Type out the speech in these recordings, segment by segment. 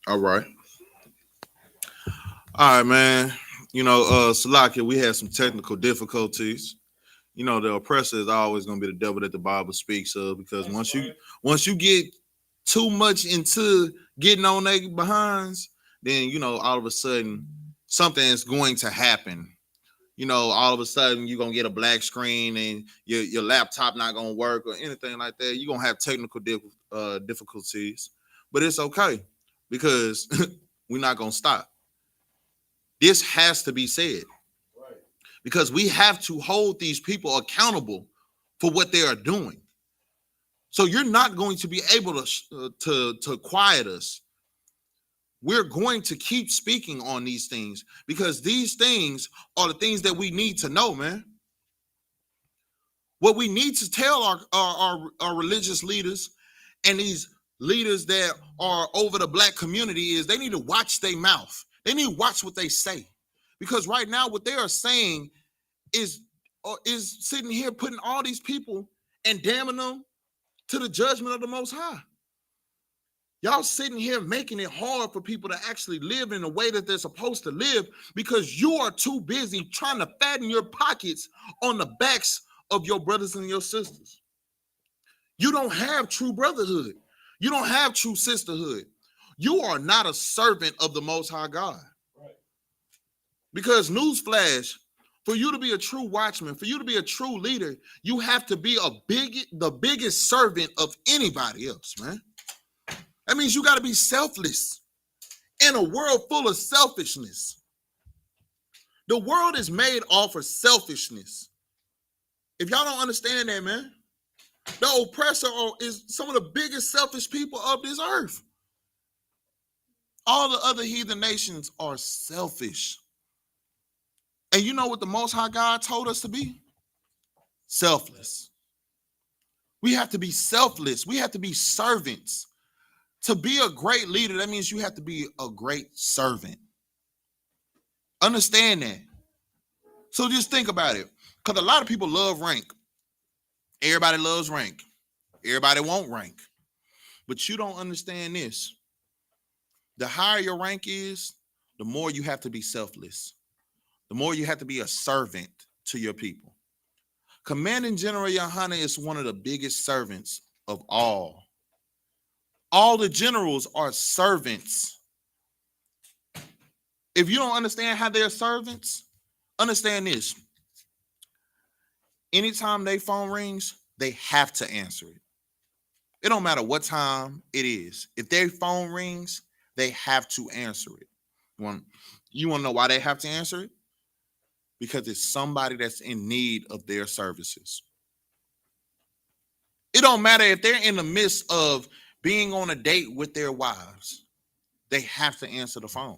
All right. All right, man. Salakia, we had some technical difficulties. The oppressor is always going to be the devil that the Bible speaks of, because once you get too much into getting on their behinds, then all of a sudden something is going to happen. All of a sudden you're gonna get a black screen and your laptop not gonna work or anything like that. You're gonna have technical difficulties, but it's okay because we're not gonna stop. This has to be said because we have to hold these people accountable for what they are doing. So you're not going to be able to quiet us. We're going to keep speaking on these things because these things are the things that we need to know, man. What we need to tell our religious leaders and these leaders that are over the black community is they need to watch their mouth. They need to watch what they say. Because right now what they are saying is sitting here putting all these people and damning them to the judgment of the Most High. Y'all sitting here making it hard for people to actually live in the way that they're supposed to live because you are too busy trying to fatten your pockets on the backs of your brothers and your sisters. You don't have true brotherhood. You don't have true sisterhood. You are not a servant of the Most High God. Right. Because newsflash, for you to be a true watchman, for you to be a true leader, you have to be the biggest servant of anybody else, man. That means you got to be selfless in a world full of selfishness. The world is made off of selfishness. If y'all don't understand that, man, the oppressor is some of the biggest selfish people of this earth. All the other heathen nations are selfish. And you know what the Most High God told us to be? Selfless. We have to be selfless. We have to be servants. To be a great leader, that means you have to be a great servant. Understand that. So just think about it. Because a lot of people love rank. Everybody loves rank. Everybody wants rank. But you don't understand this. The higher your rank is, the more you have to be selfless. The more you have to be a servant to your people. Commanding General YAHANNA is one of the biggest servants of all. All the generals are servants. If you don't understand how they're servants, understand this. Anytime their phone rings, they have to answer it. It don't matter what time it is. If their phone rings, they have to answer it. You want to know why they have to answer it? Because it's somebody that's in need of their services. It don't matter if they're in the midst of being on a date with their wives. They have to answer the phone.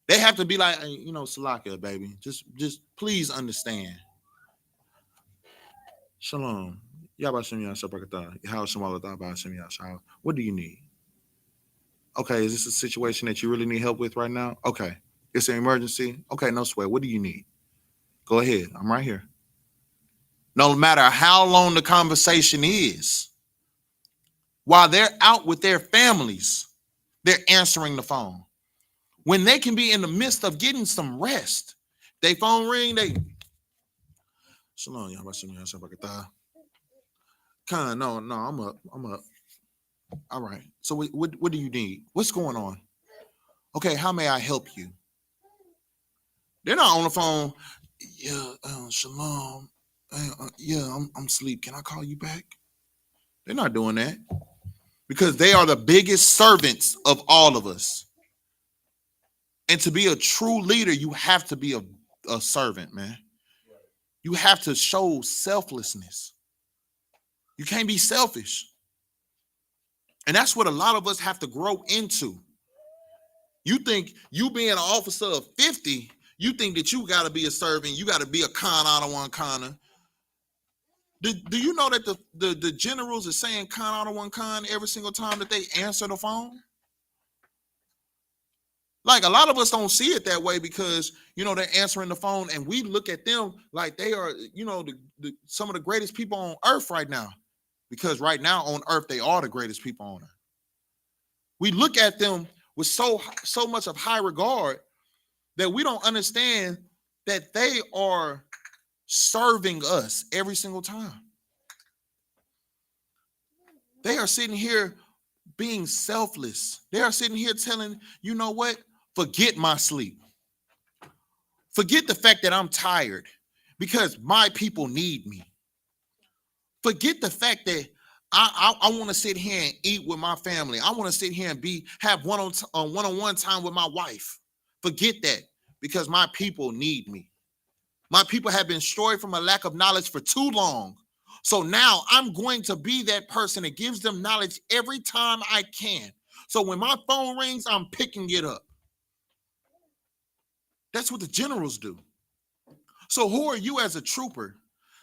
They have to be like, Salakia, baby, just please understand. Shalom. What do you need? Okay, is this a situation that you really need help with right now? Okay. It's an emergency? Okay, no sweat. What do you need? Go ahead. I'm right here. No matter how long the conversation is, while they're out with their families, they're answering the phone. When they can be in the midst of getting some rest, they phone ring, they Shalom, no, I'm up. All right. So what do you need? What's going on? Okay, how may I help you? They're not on the phone. Yeah, Shalom. I'm asleep. Can I call you back? They're not doing that because they are the biggest servants of all of us. And to be a true leader, you have to be a servant, man. You have to show selflessness. You can't be selfish. And that's what a lot of us have to grow into. You think you being an officer of 50, you think that you got to be a servant, you got to be a con out of one conner. Do you know that the generals are saying con out of one con every single time that they answer the phone? Like a lot of us don't see it that way because, they're answering the phone and we look at them like they are, some of the greatest people on earth right now. Because right now on earth, they are the greatest people on earth. We look at them with so much of high regard that we don't understand that they are serving us every single time. They are sitting here being selfless. They are sitting here telling, you know what? Forget my sleep. Forget the fact that I'm tired because my people need me. Forget the fact that I want to sit here and eat with my family. I want to sit here and have one-on-one time with my wife. Forget that because my people need me. My people have been destroyed from a lack of knowledge for too long. So now I'm going to be that person that gives them knowledge every time I can. So when my phone rings, I'm picking it up. That's what the generals do. So who are you as a trooper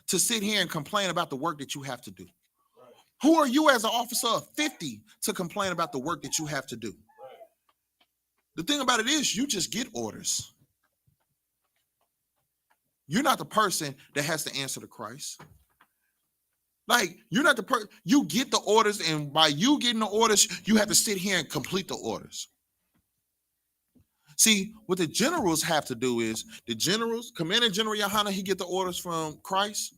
to sit here and complain about the work that you have to do? Who are you as an officer of 50 to complain about the work that you have to do? The thing about it is you just get orders. You're not the person that has to answer to Christ. Like, you're not the person, you get the orders, and by you getting the orders, you have to sit here and complete the orders. See, what the generals have to do is, the generals, Commander General YAHANNA, he get the orders from Christ,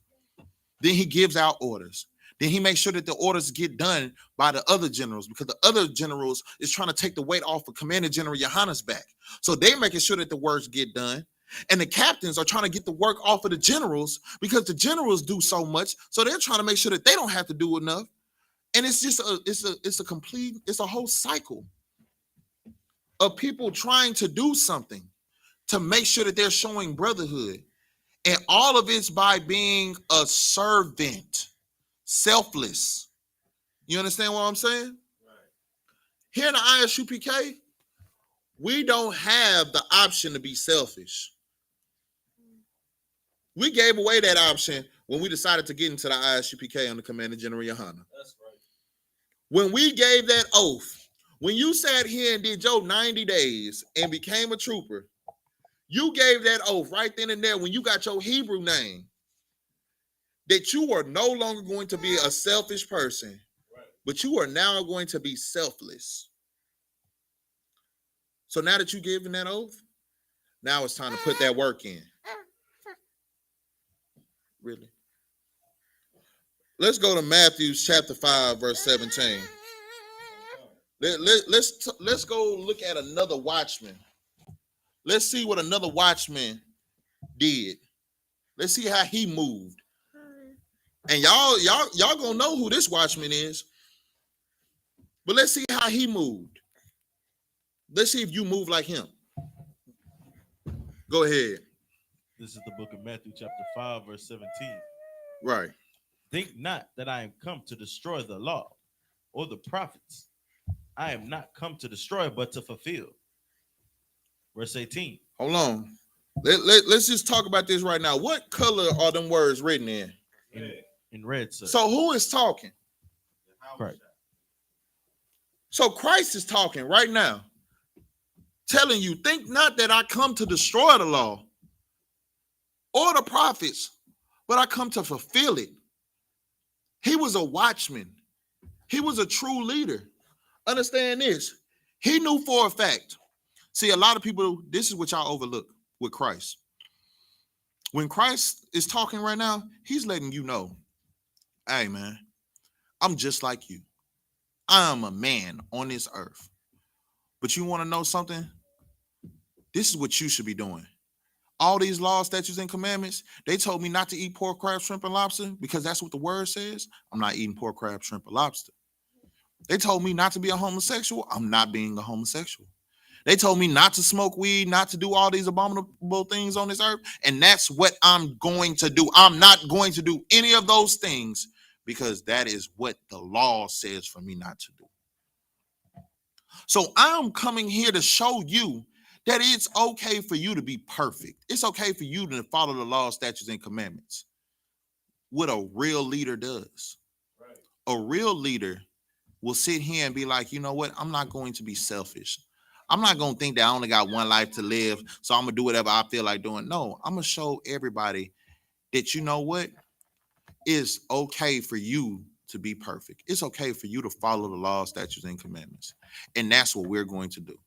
then he gives out orders. Then he makes sure that the orders get done by the other generals, because the other generals is trying to take the weight off of Commander General YAHANNA's back. So they're making sure that the works get done. And the captains are trying to get the work off of the generals because the generals do so much. So they're trying to make sure that they don't have to do enough. And it's just it's a whole cycle of people trying to do something to make sure that they're showing brotherhood. And all of it's by being a servant, selfless. You understand what I'm saying? Right. Here in the I.S.U.P.K, we don't have the option to be selfish. We gave away that option when we decided to get into the I.S.U.P.K under Commander General YAHANNA. That's right. When we gave that oath, when you sat here and did your 90 days and became a trooper, you gave that oath right then and there when you got your Hebrew name that you are no longer going to be a selfish person, right, but you are now going to be selfless. So now that you've given that oath, now it's time to put that work in. Really? Let's go to Matthew chapter 5, verse 17. Let's go look at another watchman. Let's see what another watchman did. Let's see how he moved. And y'all gonna know who this watchman is. But let's see how he moved. Let's see if you move like him. Go ahead. This is the book of Matthew chapter 5, verse 17. Right. Think not that I am come to destroy the law or the prophets. I am not come to destroy, but to fulfill. Verse 18. Hold on. Let's just talk about this right now. What color are them words written in? In red, sir. So who is talking? Right. So Christ is talking right now, telling you, think not that I come to destroy the law or the prophets, but I come to fulfill it. He was a watchman. He was a true leader. Understand this. He knew for a fact. See, a lot of people, this is what y'all overlook with Christ. When Christ is talking right now, he's letting you know, hey, man, I'm just like you. I am a man on this earth. But you want to know something? This is what you should be doing. All these laws, statutes, and commandments, they told me not to eat pork, crab, shrimp, and lobster because that's what the word says. I'm not eating pork, crab, shrimp, or lobster. They told me not to be a homosexual. I'm not being a homosexual. They told me not to smoke weed, not to do all these abominable things on this earth. And that's what I'm going to do. I'm not going to do any of those things because that is what the law says for me not to do. So I'm coming here to show you that it's okay for you to be perfect. It's okay for you to follow the law, statutes, and commandments. What a real leader does. Right. A real leader will sit here and be like, you know what? I'm not going to be selfish. I'm not going to think that I only got one life to live, so I'm going to do whatever I feel like doing. No, I'm going to show everybody that, you know what? It's okay for you to be perfect. It's okay for you to follow the laws, statutes, and commandments. And that's what we're going to do.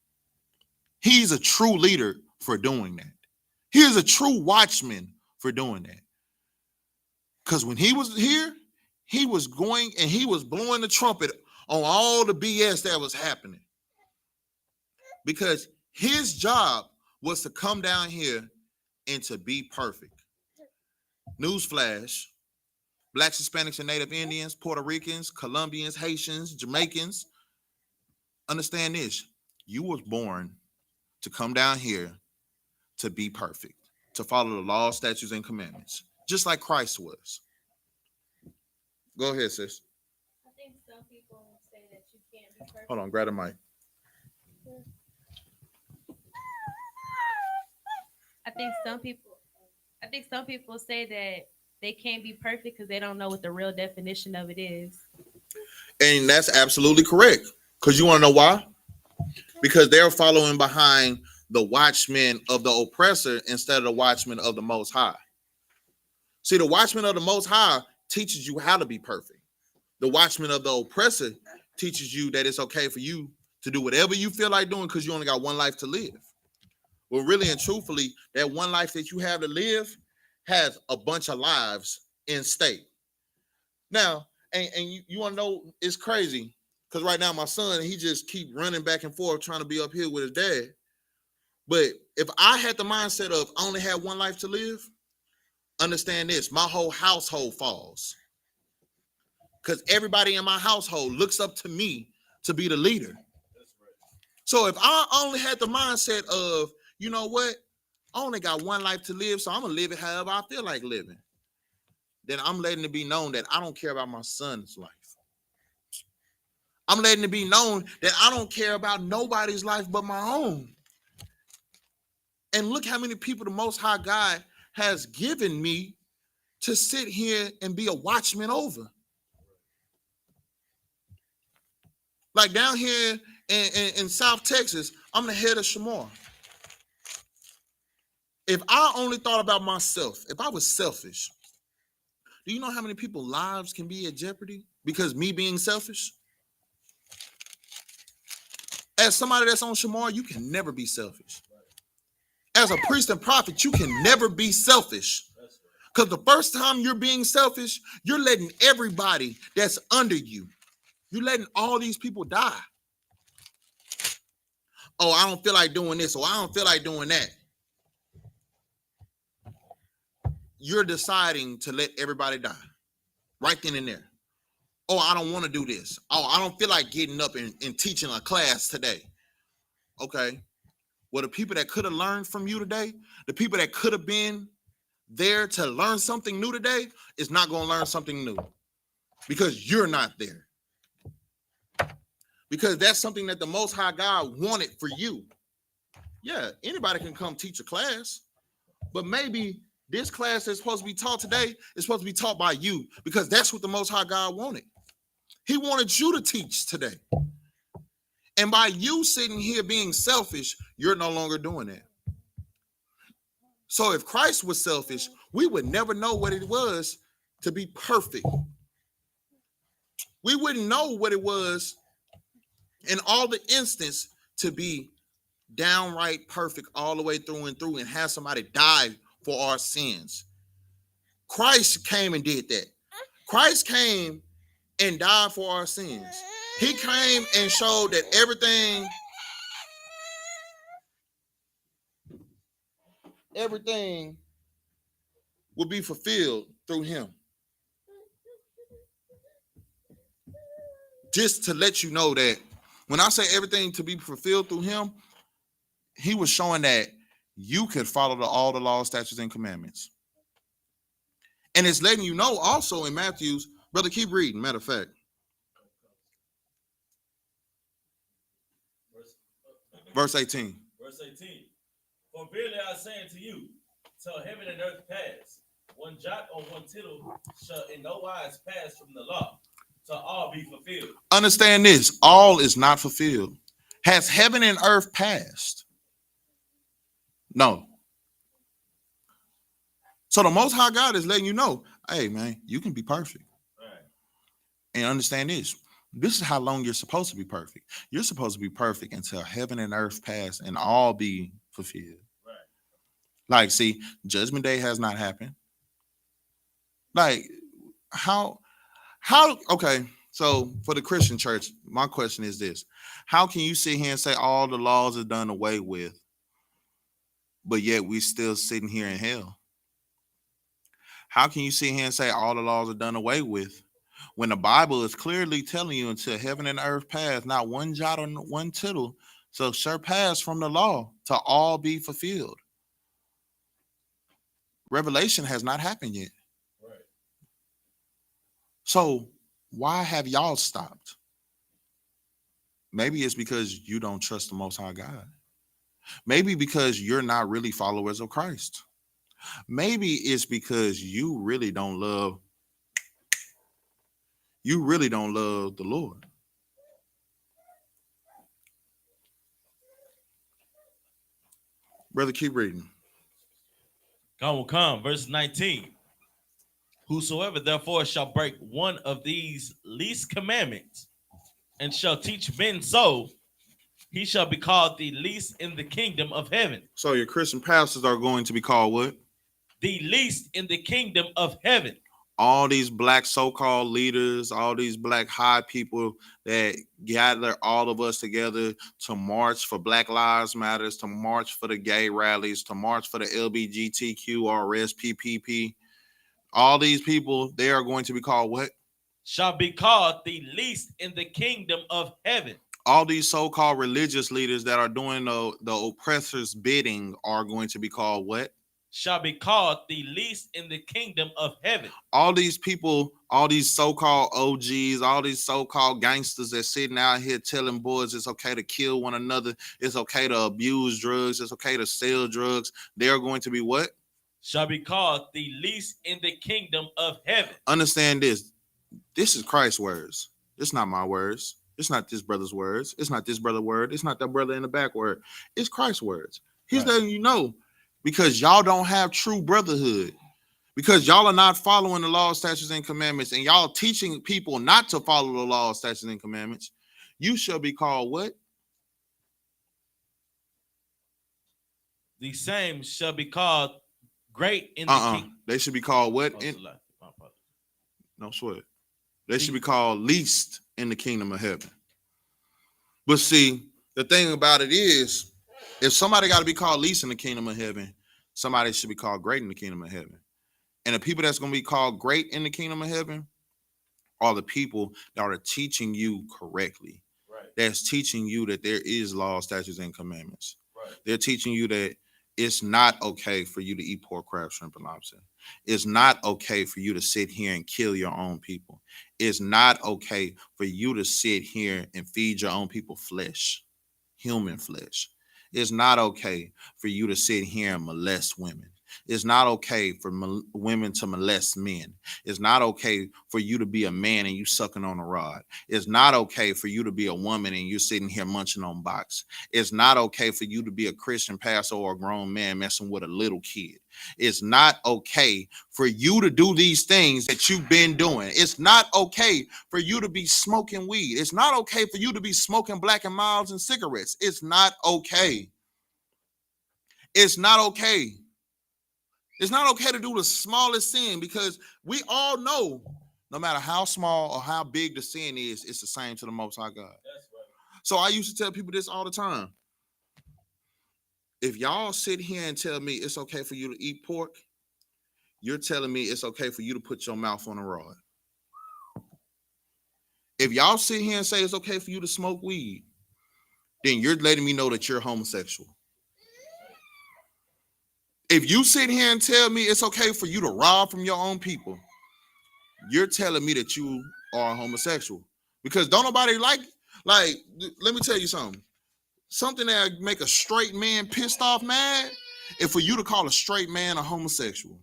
He's a true leader for doing that. He is a true watchman for doing that. Because when he was here, he was going and he was blowing the trumpet on all the BS that was happening. Because his job was to come down here and to be perfect. Newsflash: Blacks, Hispanics, and Native Indians, Puerto Ricans, Colombians, Haitians, Jamaicans, understand this. You was born to come down here to be perfect, to follow the law, statutes, and commandments, just like Christ was. Go ahead, sis. I think some people say that you can't be perfect. Hold on, grab the mic. I think some people say that they can't be perfect because they don't know what the real definition of it is. And that's absolutely correct. Because you want to know why? Because they're following behind the watchman of the oppressor instead of the watchman of the Most High. See, the watchman of the Most High teaches you how to be perfect. The watchman of the oppressor teaches you that it's okay for you to do whatever you feel like doing because you only got one life to live. Well, really and truthfully, that one life that you have to live has a bunch of lives in stake. Now, and you want to know, it's crazy because right now my son, he just keep running back and forth trying to be up here with his dad. But if I had the mindset of I only have one life to live, understand this, my whole household falls. Because everybody in my household looks up to me to be the leader. So if I only had the mindset of, you know what, I only got one life to live, so I'm going to live it however I feel like living, then I'm letting it be known that I don't care about my son's life. I'm letting it be known that I don't care about nobody's life but my own. And look how many people the Most High God has given me to sit here and be a watchman over. Like down here in South Texas, I'm the head of Shamar. If I only thought about myself, if I was selfish, do you know how many people's lives can be at jeopardy because me being selfish? As somebody that's on Shamar, you can never be selfish. As a priest and prophet, you can never be selfish. Because the first time you're being selfish, you're letting everybody that's under you, you're letting all these people die. Oh, I don't feel like doing this, or I don't feel like doing that. You're deciding to let everybody die right then and there. Oh, I don't want to do this. Oh, I don't feel like getting up and teaching a class today. Okay. Well, the people that could have learned from you today, the people that could have been there to learn something new today is not going to learn something new because you're not there. Because that's something that the Most High God wanted for you. Yeah, anybody can come teach a class, but maybe this class that's supposed to be taught today is supposed to be taught by you because that's what the Most High God wanted. He wanted you to teach today. And by you sitting here being selfish, you're no longer doing that. So if Christ was selfish, we would never know what it was to be perfect. We wouldn't know what it was in all the instance to be downright perfect all the way through and through and have somebody die for our sins. Christ came and did that. Christ came and died for our sins. He came and showed that everything will be fulfilled through him. Just to let you know that when I say everything to be fulfilled through him, he was showing that you could follow all the laws, statutes, and commandments. And it's letting you know also in Matthew's, brother, keep reading, matter of fact. Verse 18. Verse 18. For verily I say unto you, till heaven and earth pass, one jot or one tittle shall in no wise pass from the law, till all be fulfilled. Understand this, all is not fulfilled. Has heaven and earth passed? No. So the Most High God is letting you know, hey man, you can be perfect. Right. And understand this. This is how long you're supposed to be perfect. You're supposed to be perfect until heaven and earth pass and all be fulfilled. Right. Like, see, Judgment Day has not happened. Like, how, okay, so for the Christian church, my question is this. How can you sit here and say all the laws are done away with, but yet we still sitting here in hell? How can you sit here and say all the laws are done away with when the Bible is clearly telling you until heaven and earth pass, not one jot or one tittle shall surpass from the law to all be fulfilled? Revelation has not happened yet. Right. So why have y'all stopped? Maybe it's because you don't trust the Most High God. Maybe because you're not really followers of Christ. Maybe it's because you really don't love the Lord. Brother, keep reading. Come, verse 19. Whosoever therefore shall break one of these least commandments and shall teach men so, he shall be called the least in the kingdom of heaven. So your Christian pastors are going to be called what? The least in the kingdom of heaven. All these black so-called leaders, all these black high people that gather all of us together to march for Black Lives Matters, to march for the gay rallies, to march for the LGBTQRSPPP. All these people, they are going to be called what? Shall be called the least in the kingdom of heaven. All these so-called religious leaders that are doing the oppressor's bidding are going to be called what? Shall be called the least in the kingdom of heaven. All these people, all these so-called OGs, all these so-called gangsters that sitting out here telling boys it's okay to kill one another, it's okay to abuse drugs, it's okay to sell drugs, they're going to be what? Shall be called the least in the kingdom of heaven. Understand this. This is Christ's words. It's not my words. It's not this brother's words. It's not this brother's word. It's not that brother in the back word. It's Christ's words. He's letting you know, because y'all don't have true brotherhood, because y'all are not following the law, statutes, and commandments, and y'all teaching people not to follow the law, statutes, and commandments. You shall be called what? The same shall be called great in the kingdom. They should be called what? No sweat. They should be called least in the kingdom of heaven. But see, the thing about it is, if somebody got to be called least in the kingdom of heaven, somebody should be called great in the kingdom of heaven. And the people that's going to be called great in the kingdom of heaven are the people that are teaching you correctly. Right. That's teaching you that there is law, statutes, and commandments. Right. They're teaching you that it's not okay for you to eat pork, crab, shrimp, and lobster. It's not okay for you to sit here and kill your own people. It's not okay for you to sit here and feed your own people flesh, human flesh. It's not okay for you to sit here and molest women. It's not okay for women to molest men. It's not okay for you to be a man and you sucking on a rod. It's not okay for you to be a woman and you're sitting here munching on box. It's not okay for you to be a Christian pastor or a grown man messing with a little kid. It's not okay for you to do these things that you've been doing. It's not okay for you to be smoking weed. It's not okay for you to be smoking Black and Milds and cigarettes. It's not okay. It's not okay. It's not okay to do the smallest sin, because we all know no matter how small or how big the sin is, it's the same to the Most High God. That's right. So I used to tell people this all the time. If y'all sit here and tell me it's okay for you to eat pork, you're telling me it's okay for you to put your mouth on a rod. If y'all sit here and say it's okay for you to smoke weed, then you're letting me know that you're homosexual. If you sit here and tell me it's okay for you to rob from your own people, you're telling me that you are homosexual. Because don't nobody like, let me tell you something. Something that make a straight man pissed off mad is for you to call a straight man a homosexual.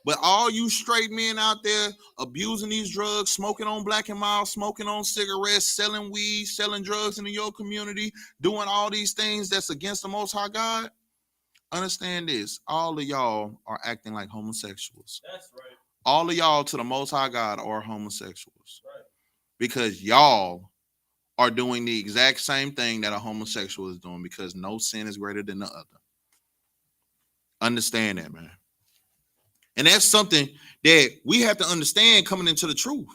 But all you straight men out there abusing these drugs, smoking on Black and Mild, smoking on cigarettes, selling weed, selling drugs in your community, doing all these things that's against the Most High God, understand this. All of y'all are acting like homosexuals. That's right. all of y'all to the Most High God are homosexuals. Right. Because y'all are doing the exact same thing that a homosexual is doing, because no sin is greater than the other. Understand that, man. And that's something that we have to understand coming into the truth.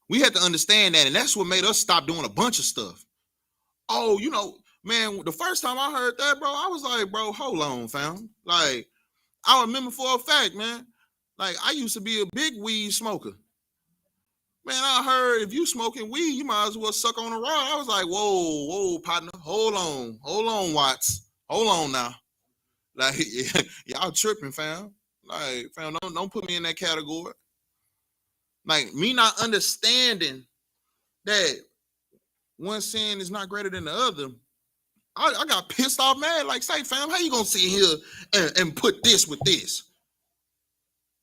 We have to understand that, and that's what made us stop doing a bunch of stuff. Oh, you know, man, the first time I heard that, bro, I was like, bro, hold on, fam. Like, I remember for a fact, man, like, I used to be a big weed smoker. Man, I heard if you smoking weed, you might as well suck on a rod. I was like, whoa, partner, hold on, Watts. Hold on now. Like, y'all tripping, fam. Like, fam, don't put me in that category. Like, me not understanding that one sin is not greater than the other, I got pissed off, mad. Like, say, fam, how you gonna sit here and put this with this?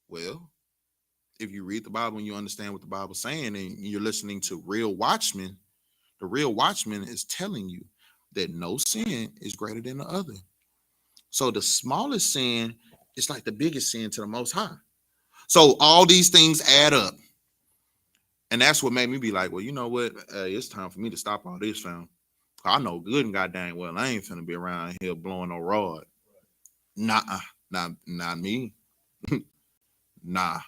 Well, if you read the Bible and you understand what the Bible's saying, and you're listening to real watchmen, the real watchman is telling you that no sin is greater than the other. So the smallest sin is like the biggest sin to the Most High. So all these things add up. And that's what made me be like, well, you know what? It's time for me to stop all this, fam. I know good and goddamn well I ain't finna be around here blowing no rod. Nah, not me. Nah.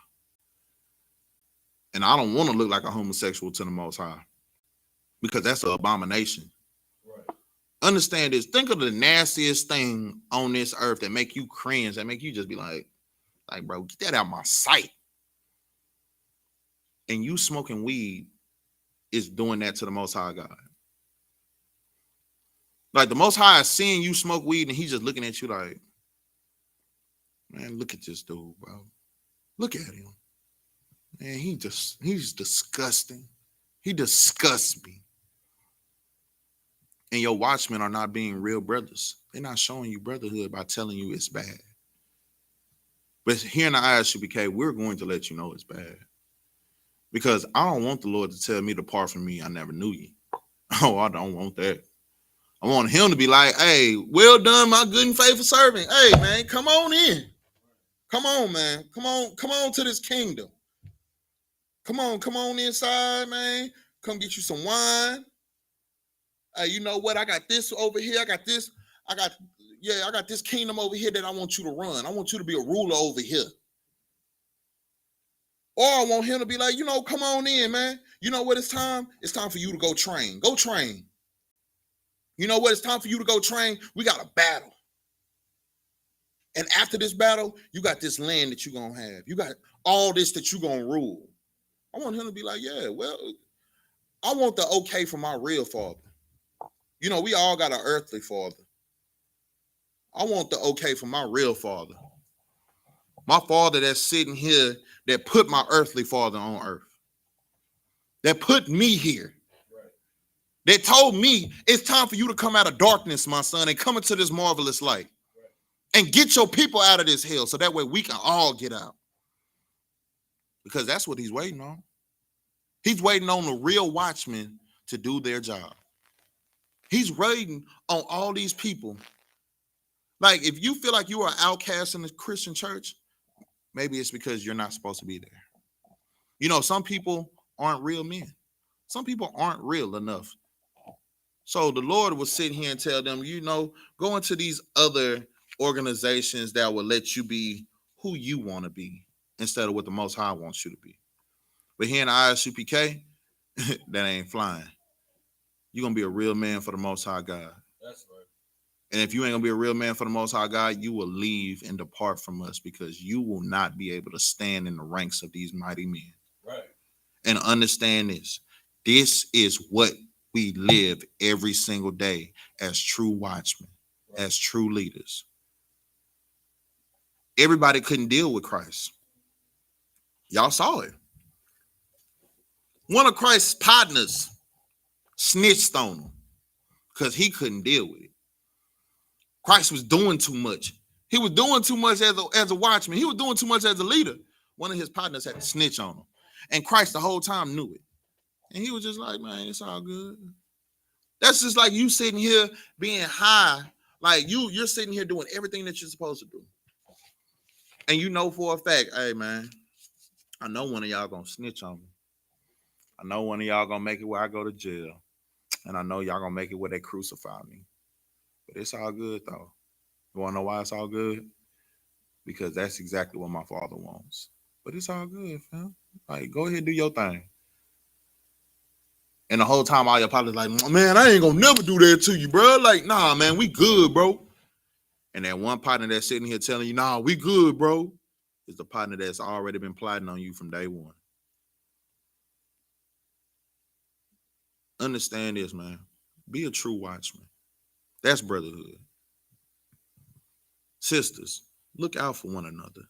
And I don't want to look like a homosexual to the Most High, because that's an abomination. Right. Understand this. Think of the nastiest thing on this earth that make you cringe, that make you just be like, bro, get that out of my sight. And you smoking weed is doing that to the Most High God. Like, the Most High is seeing you smoke weed, and he's just looking at you like, man, look at this dude, bro. Look at him. Man, he's disgusting. He disgusts me. And your watchmen are not being real brothers. They're not showing you brotherhood by telling you it's bad. But here in the I.S.U.P.K, we're going to let you know it's bad. Because I don't want the Lord to tell me, depart from me, I never knew you. Oh, I don't want that. I want him to be like, hey, well done, my good and faithful servant. Hey, man, come on in. Come on, man. Come on to this kingdom. Come on inside, man. Come get you some wine. Hey, you know what? I got this over here. I got this kingdom over here that I want you to run. I want you to be a ruler over here. Or I want him to be like, you know, come on in, man. You know what it's time? It's time for you to go train. Go train. You know what? It's time for you to go train. We got a battle. And after this battle, you got this land that you're going to have. You got all this that you're going to rule. I want him to be like, yeah, well, I want the okay from my real father. You know, we all got an earthly father. I want the okay from my real father. My father that's sitting here, that put my earthly father on earth. That put me here. Right. That told me it's time for you to come out of darkness, my son, and come into this marvelous light. Right. And get your people out of this hell so that way we can all get out. Because that's what he's waiting on. He's waiting on the real watchmen to do their job. He's waiting on all these people. Like, if you feel like you are an outcast in the Christian church, maybe it's because you're not supposed to be there. You know, some people aren't real men. Some people aren't real enough. So the Lord will sit here and tell them, you know, go into these other organizations that will let you be who you want to be instead of what the Most High wants you to be. But here in the I.S.U.P.K, that ain't flying. You're going to be a real man for the Most High God. That's right. And if you ain't going to be a real man for the Most High God, you will leave and depart from us, because you will not be able to stand in the ranks of these mighty men. Right. And understand this. This is what we live every single day as true watchmen, right, as true leaders. Everybody couldn't deal with Christ. Y'all saw it. One of Christ's partners snitched on him because he couldn't deal with it. Christ was doing too much. He was doing too much as a watchman. He was doing too much as a leader. One of his partners had to snitch on him. And Christ the whole time knew it. And he was just like, man, it's all good. That's just like you sitting here being high. Like you're sitting here doing everything that you're supposed to do. And you know for a fact, hey, man, I know one of y'all gonna snitch on me. I know one of y'all gonna make it where I go to jail. And I know y'all gonna make it where they crucify me. But it's all good though. You wanna know why it's all good? Because that's exactly what my father wants. But it's all good, fam. Like, go ahead, do your thing. And the whole time, all your partners like, man, I ain't gonna never do that to you, bro. Like, nah, man, we good, bro. And that one partner that's sitting here telling you, nah, we good, bro, is the partner that's already been plotting on you from day one. Understand this, man. Be a true watchman. That's brotherhood. Sisters, look out for one another.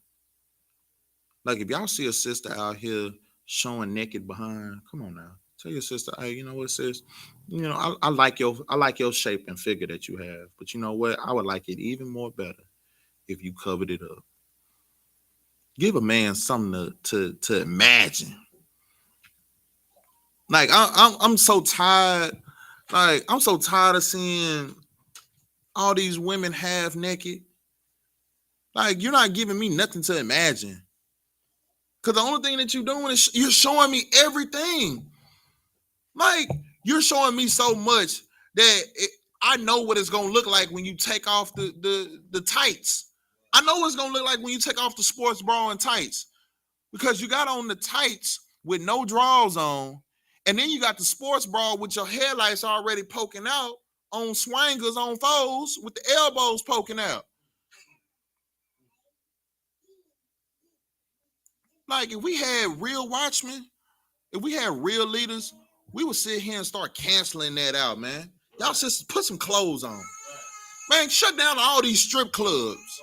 Like, if y'all see a sister out here showing naked behind, come on now. Tell your sister, hey, you know what, sis? You know, I like your shape and figure that you have. But you know what? I would like it even more better if you covered it up. Give a man something to imagine. Like, I'm so tired. Like, I'm so tired of seeing all these women half naked. Like, you're not giving me nothing to imagine. Because the only thing that you're doing is you're showing me everything. Like, you're showing me so much that I know what it's going to look like when you take off the tights. I know what it's going to look like when you take off the sports bra and tights. Because you got on the tights with no drawers on, and then you got the sports bra with your headlights already poking out on swangers, on foes, with the elbows poking out. Like, if we had real watchmen, if we had real leaders, we would sit here and start canceling that out, man. Y'all sisters, put some clothes on. Man, shut down all these strip clubs.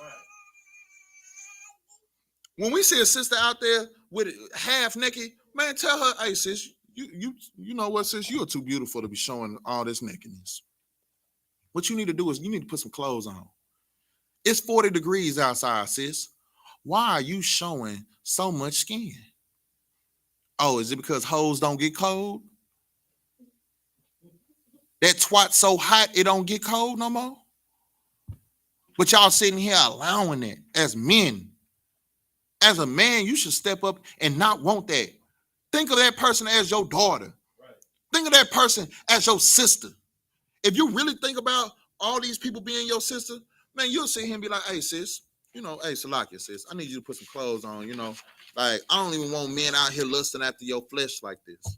When we see a sister out there with half naked, man, tell her, hey, sis, you know what, sis? You are too beautiful to be showing all this nakedness. What you need to do is you need to put some clothes on. It's 40 degrees outside, sis. Why are you showing so much skin? Oh, is it because hoes don't get cold? That twat so hot it don't get cold no more? But y'all sitting here allowing it as men. As a man, you should step up and not want that. Think of that person as your daughter. Think of that person as your sister. If you really think about all these people being your sister, man, you'll sit here and be like, hey, sis, you know, hey, Salakia, sis, I need you to put some clothes on, you know. Like, I don't even want men out here lusting after your flesh like this.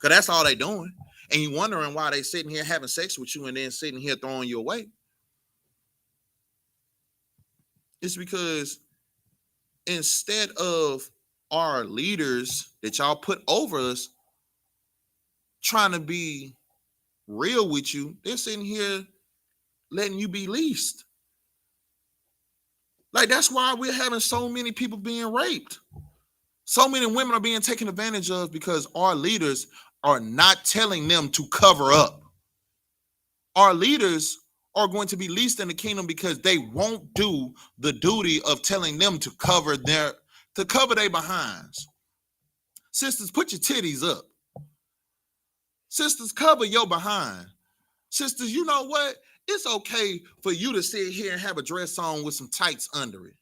Because that's all they doing. And you wondering why they sitting here having sex with you and then sitting here throwing you away. It's because instead of our leaders that y'all put over us trying to be real with you, they're sitting here letting you be leased. Like, that's why we're having so many people being raped. So many women are being taken advantage of because our leaders are not telling them to cover up. Our leaders are going to be leased in the kingdom because they won't do the duty of telling them to cover their behinds. Sisters, put your titties up. Sisters, cover your behind. Sisters, you know what? It's okay for you to sit here and have a dress on with some tights under it.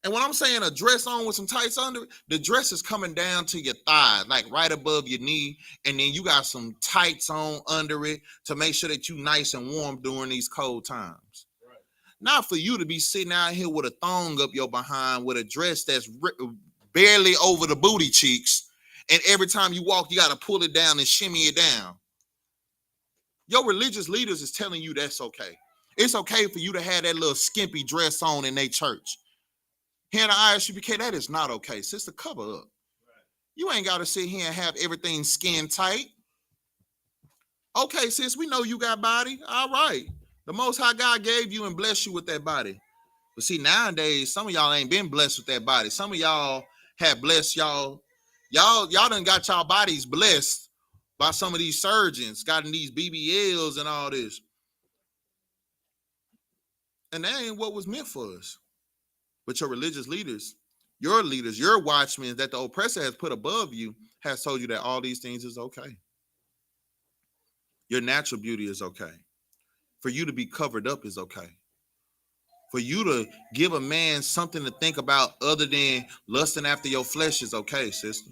And when I'm saying a dress on with some tights under it, the dress is coming down to your thigh, like right above your knee. And then you got some tights on under it to make sure that you nice and warm during these cold times. Right. Not for you to be sitting out here with a thong up your behind with a dress that's barely over the booty cheeks. And every time you walk, you got to pull it down and shimmy it down. Your religious leaders is telling you that's okay. It's okay for you to have that little skimpy dress on in their church. Here in the I.S.U.P.K, that is not okay. Sister, cover up. You ain't got to sit here and have everything skin tight. Okay, sis, we know you got body. All right. The Most High God gave you and blessed you with that body. But see, nowadays, some of y'all ain't been blessed with that body. Some of y'all have blessed y'all. Y'all done got y'all bodies blessed by some of these surgeons, gotten these BBLs and all this. And that ain't what was meant for us. But your religious leaders, your watchmen that the oppressor has put above you has told you that all these things is okay. Your natural beauty is okay. For you to be covered up is okay. For you to give a man something to think about other than lusting after your flesh is okay, sister.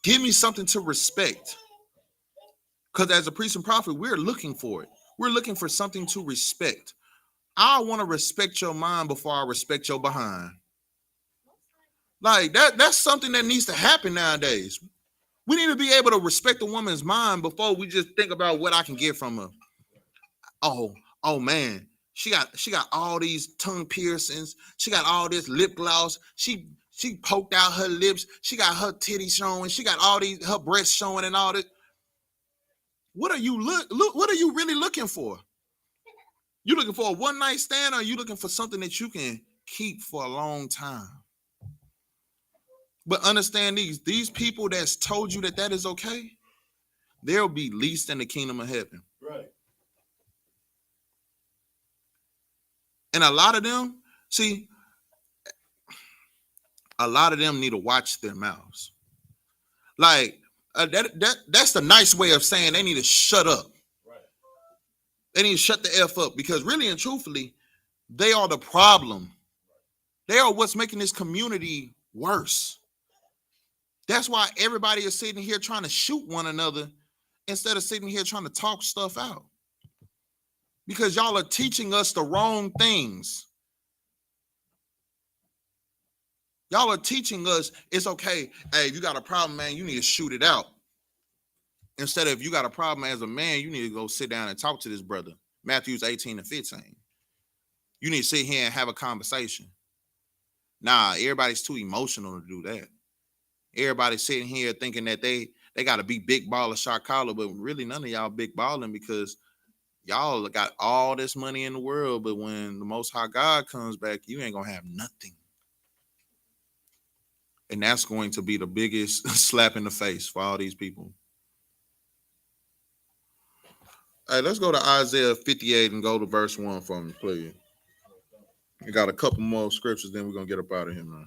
Give me something to respect. Because as a priest and prophet, we're looking for it. We're looking for something to respect. I want to respect your mind before I respect your behind. Like that's something that needs to happen nowadays. We need to be able to respect a woman's mind before we just think about what I can get from her. Oh man, she got all these tongue piercings. She got all this lip gloss. She poked out her lips. She got her titties showing. She got all these her breasts showing and all this. What are you look? What are you really looking for? You looking for a one night stand, or are you looking for something that you can keep for a long time? But understand these people that's told you that is okay, they'll be least in the kingdom of heaven. Right. And a lot of them, see, a lot of them need to watch their mouths. Like that's the nice way of saying they need to shut up. Right. They need to shut the F up, because really and truthfully, they are the problem. They are what's making this community worse. That's why everybody is sitting here trying to shoot one another instead of sitting here trying to talk stuff out. Because y'all are teaching us the wrong things. Y'all are teaching us it's okay. Hey, if you got a problem, man, you need to shoot it out. Instead of, if you got a problem as a man, you need to go sit down and talk to this brother. Matthew 18-15. You need to sit here and have a conversation. Nah, everybody's too emotional to do that. Everybody's sitting here thinking that they got to be big baller, shot caller, but really none of y'all big balling, because y'all got all this money in the world, but when the Most High God comes back, you ain't going to have nothing. And that's going to be the biggest slap in the face for all these people. Hey, let's go to Isaiah 58 and go to verse 1 for me, please. We got a couple more scriptures, then we're going to get up out of here, man.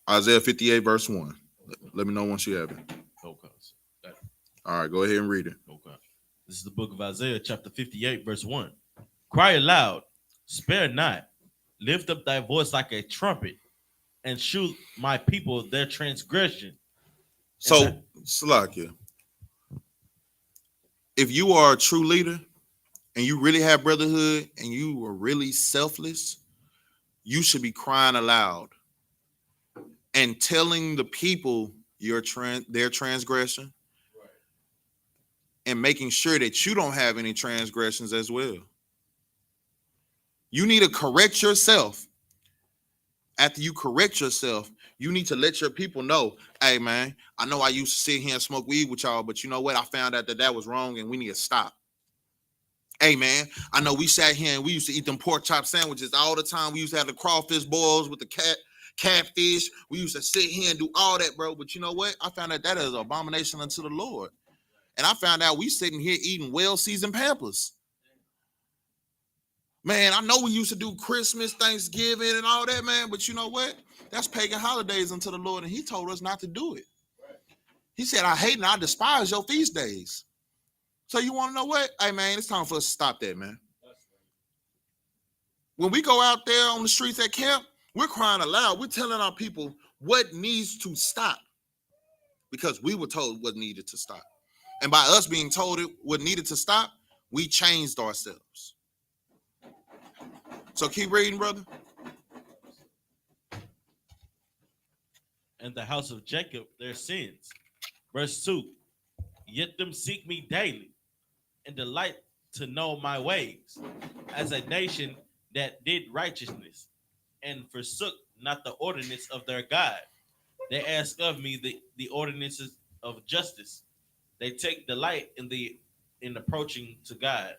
Isaiah 58, verse 1. Let me know once you have it. Okay. All right, go ahead and read it. Okay. This is the book of Isaiah, chapter 58, verse 1. Cry aloud, spare not, lift up thy voice like a trumpet, and shew my people their transgression. So, Salakia, if you are a true leader and you really have brotherhood and you are really selfless, you should be crying aloud and telling the people their transgression, right, and making sure that you don't have any transgressions as well. You need to correct yourself. After you correct yourself, you need to let your people know, hey, man, I know I used to sit here and smoke weed with y'all, but you know what? I found out that was wrong and we need to stop. Hey, man, I know we sat here and we used to eat them pork chop sandwiches all the time. We used to have the crawfish boils with the catfish. We used to sit here and do all that, bro. But you know what? I found out that is an abomination unto the Lord. And I found out we sitting here eating well-seasoned Pampers. Man, I know we used to do Christmas, Thanksgiving, and all that, man. But you know what? That's pagan holidays unto the Lord, and he told us not to do it. He said, I hate and I despise your feast days. So you want to know what? Hey, man, it's time for us to stop that, man. When we go out there on the streets at camp, we're crying aloud. We're telling our people what needs to stop, because we were told what needed to stop. And by us being told what needed to stop, we changed ourselves. So keep reading, brother. And the house of Jacob their sins. Verse 2. Yet them seek me daily, and delight to know my ways, as a nation that did righteousness, and forsook not the ordinance of their God. They ask of me the ordinances of justice. They take delight in approaching to God.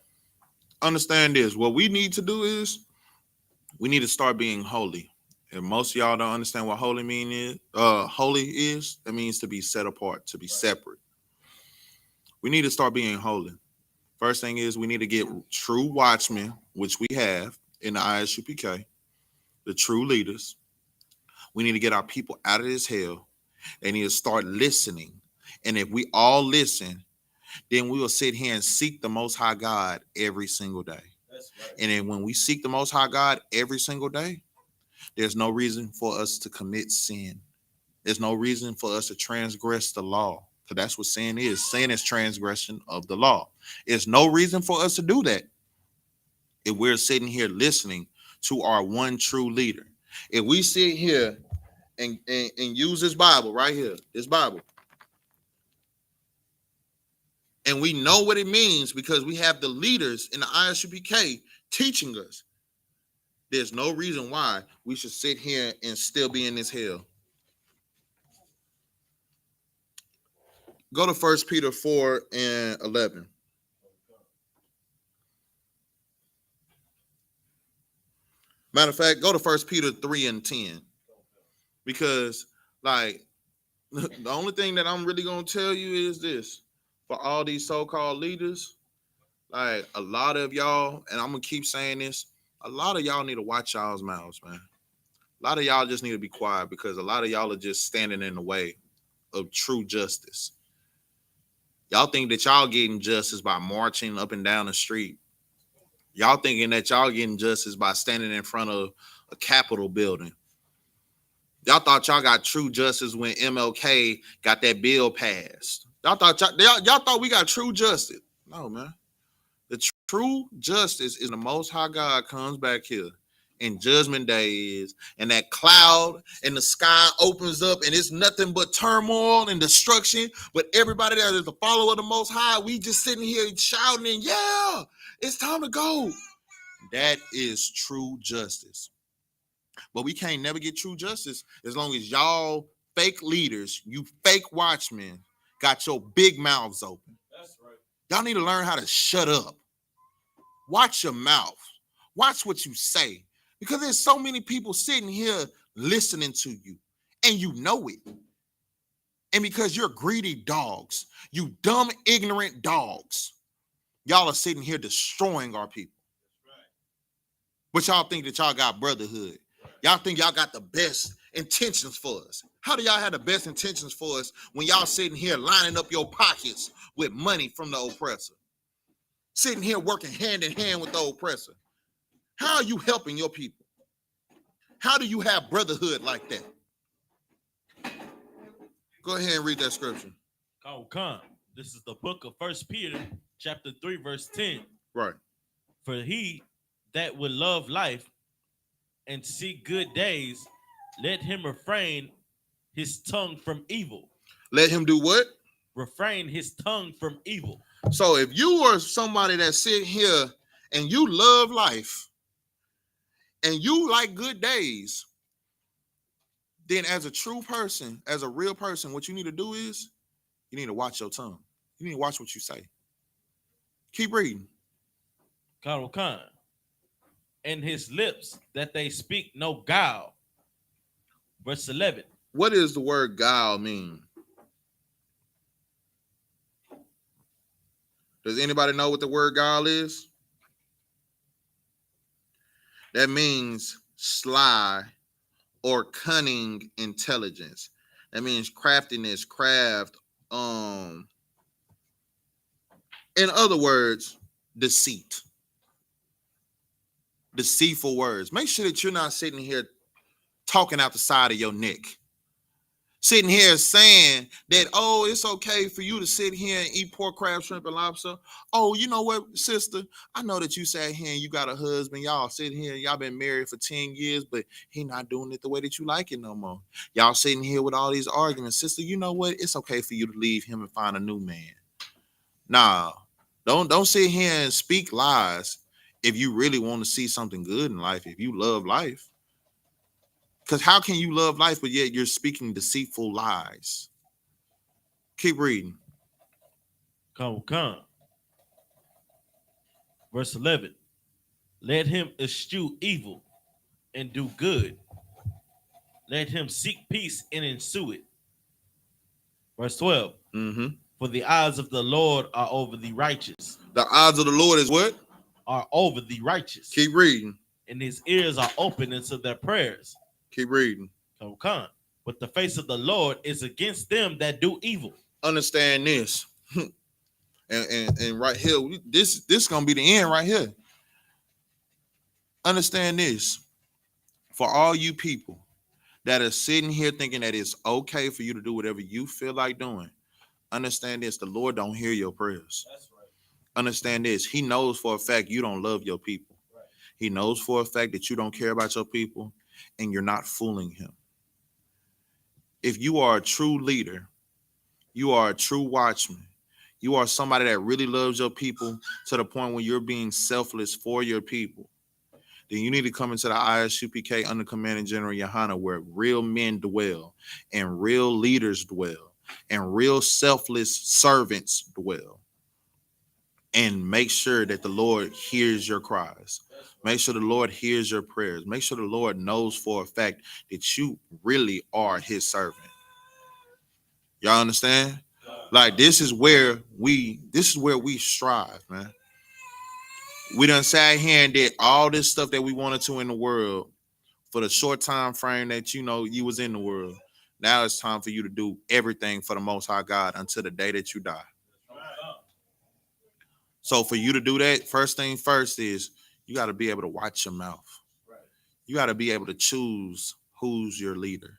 Understand this. What we need to do is we need to start being holy. And most of y'all don't understand what holy is. Holy is, that means to be set apart, to be separate. We need to start being holy. First thing is we need to get true watchmen, which we have in the I.S.U.P.K, the true leaders. We need to get our people out of this hell. They need to start listening. And if we all listen then we will sit here and seek the Most High God every single day. That's right. And then when we seek the Most High God every single day, there's no reason for us to commit sin. There's no reason for us to transgress the law, because that's what sin is. Sin is transgression of the law. There's no reason for us to do that if we're sitting here listening to our one true leader. If we sit here and use this Bible right here, this Bible, and we know what it means because we have the leaders in the I.S.U.P.K teaching us, there's no reason why we should sit here and still be in this hell. Go to 1 Peter 4 and 11. Matter of fact, go to 1 Peter 3 and 10. Because, like, the only thing that I'm really going to tell you is this. For all these so-called leaders, like, a lot of y'all, and I'm going to keep saying this, a lot of y'all need to watch y'all's mouths, man. A lot of y'all just need to be quiet because a lot of y'all are just standing in the way of true justice. Y'all think that y'all getting justice by marching up and down the street. Y'all thinking that y'all getting justice by standing in front of a Capitol building. Y'all thought y'all got true justice when MLK got that bill passed. Y'all thought we got true justice. No, man. The true justice is the Most High God comes back here and Judgment Day is, and that cloud in the sky opens up and it's nothing but turmoil and destruction. But everybody that is a follower of the Most High, we just sitting here shouting and yeah, it's time to go. That is true justice. But we can't never get true justice as long as y'all fake leaders, you fake watchmen, got your big mouths open. That's right. Y'all need to learn how to shut up. Watch your mouth. Watch what you say. Because there's so many people sitting here listening to you, and you know it. And because you're greedy dogs, you dumb, ignorant dogs, y'all are sitting here destroying our people. But y'all think that y'all got brotherhood. Y'all think y'all got the best intentions for us. How do y'all have the best intentions for us when y'all sitting here lining up your pockets with money from the oppressor? Sitting here working hand in hand with the oppressor. How are you helping your people? How do you have brotherhood like that? Go ahead and read that scripture. Come. This is the book of 1 Peter, chapter 3, verse 10. Right. For he that would love life and see good days, let him refrain his tongue from evil. Let him do what? Refrain his tongue from evil. So if you are somebody that sit here and you love life and you like good days, then as a true person, as a real person, what you need to do is you need to watch your tongue. You need to watch what you say. Keep reading. Khan. And his lips that they speak no guile. Verse 11. What does the word guile mean? Does anybody know what the word guile is? That means sly or cunning intelligence. That means craftiness, craft. In other words, deceit. Deceitful words. Make sure that you're not sitting here talking out the side of your neck. Sitting here saying that, oh, it's okay for you to sit here and eat pork, crab, shrimp, and lobster. Oh, you know what, sister? I know that you sat here and you got a husband. Y'all sitting here, y'all been married for 10 years, but he not doing it the way that you like it no more. Y'all sitting here with all these arguments. Sister, you know what? It's okay for you to leave him and find a new man. Nah, don't sit here and speak lies if you really want to see something good in life, if you love life. Because how can you love life, but yet you're speaking deceitful lies? Keep reading. Come. Verse 11. Let him eschew evil and do good. Let him seek peace and ensue it. Verse 12. Mm-hmm. For the eyes of the Lord are over the righteous. The eyes of the Lord is what? Are over the righteous. Keep reading. And his ears are open into their prayers. Keep reading. Come. But the face of the Lord is against them that do evil. Understand this. And right here, this gonna be the end right here. Understand this. For all you people that are sitting here thinking that it's okay for you to do whatever you feel like doing, understand this. The Lord don't hear your prayers. That's right. Understand this. He knows for a fact you don't love your people. Right. He knows for a fact that you don't care about your people, and you're not fooling him. If you are a true leader, you are a true watchman, you are somebody that really loves your people to the point where you're being selfless for your people, then you need to come into the I.S.U.P.K under Commanding General YAHANNA, where real men dwell and real leaders dwell and real selfless servants dwell. And make sure that the Lord hears your cries. Make sure the Lord hears your prayers. Make sure the Lord knows for a fact that you really are his servant. Y'all understand? Like this is where we strive, man. We done sat here and did all this stuff that we wanted to in the world for the short time frame that you was in the world. Now it's time for you to do everything for the Most High God until the day that you die. So for you to do that, first thing first is you got to be able to watch your mouth. You got to be able to choose who's your leader.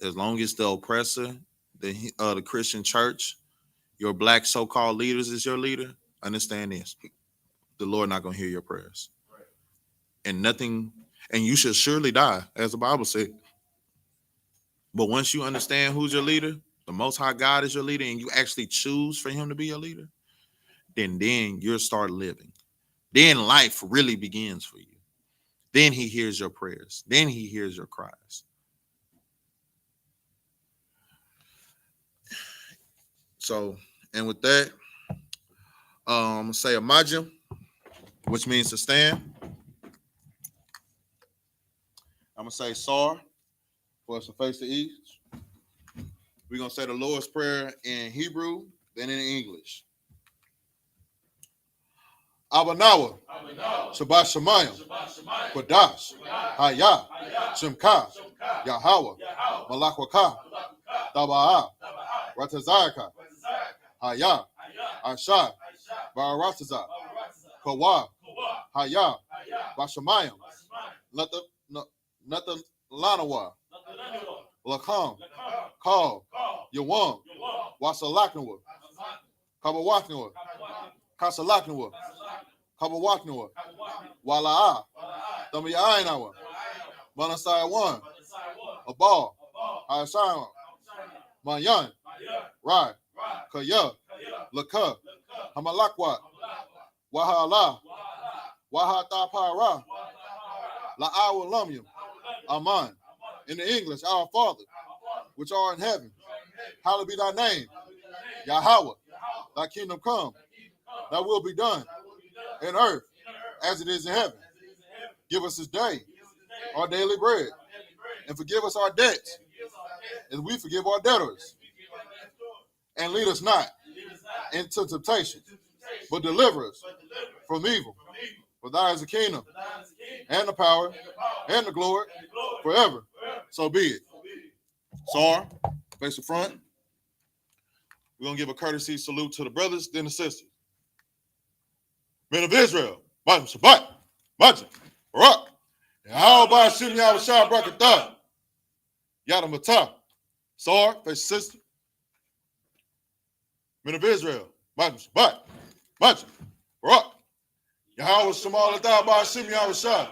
As long as the oppressor, the Christian church, your black so-called leaders is your leader, understand this. The Lord not going to hear your prayers. And you should surely die, as the Bible said. But once you understand who's your leader, the Most High God is your leader, and you actually choose for him to be your leader, then you'll start living. Then life really begins for you. Then he hears your prayers. Then he hears your cries. So, and with that, I'm going to say Amajim, which means to stand. I'm going to say Sar, for us to face the east. We're going to say the Lord's Prayer in Hebrew, then in English. Abanawa, Shabbat Shemayim, Kodash, Hayah, Shemka, Yahweh, Malakwaka, Taba'ah, Ratazaka, Hayah, Ashah, Bararataza, Kawa, Hayah, Bashamayim, Nothing Lanawa, Lakam, Kal, Yawam, Wasalaknawa, Kabawaknawa, Kasalaknawa, Kabawaknawa, Wala'a, Thamiyainawa, Manasai 1, Abal, Ayashaima, Mayan, Rai, Kaya, Laka, Hamalakwa, Wahala, Wahatapara, La'awa Lumyum, Aman. In the English, our Father, which art in heaven, hallowed be thy name. Yahweh, thy kingdom come, thy will be done in earth as it is in heaven. Give us this day our daily bread, and forgive us our debts as we forgive our debtors. And lead us not into temptation, but deliver us from evil. For thine is the kingdom, and the power, and the glory, forever. So be it. Sar, face the front. We're going to give a courtesy salute to the brothers, then the sisters. Men of Israel, Majim Shabbat, Majim, Barak, how about shooting y'all with Shah Brakatah? Yada Matah. Sar, face the sister. Men of Israel, Majim Shabbat, Majim, Barak, Yahweh Shemal Adah Ba'ashim Yahweh Shah.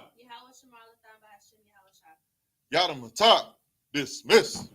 Yada Matah, dismiss.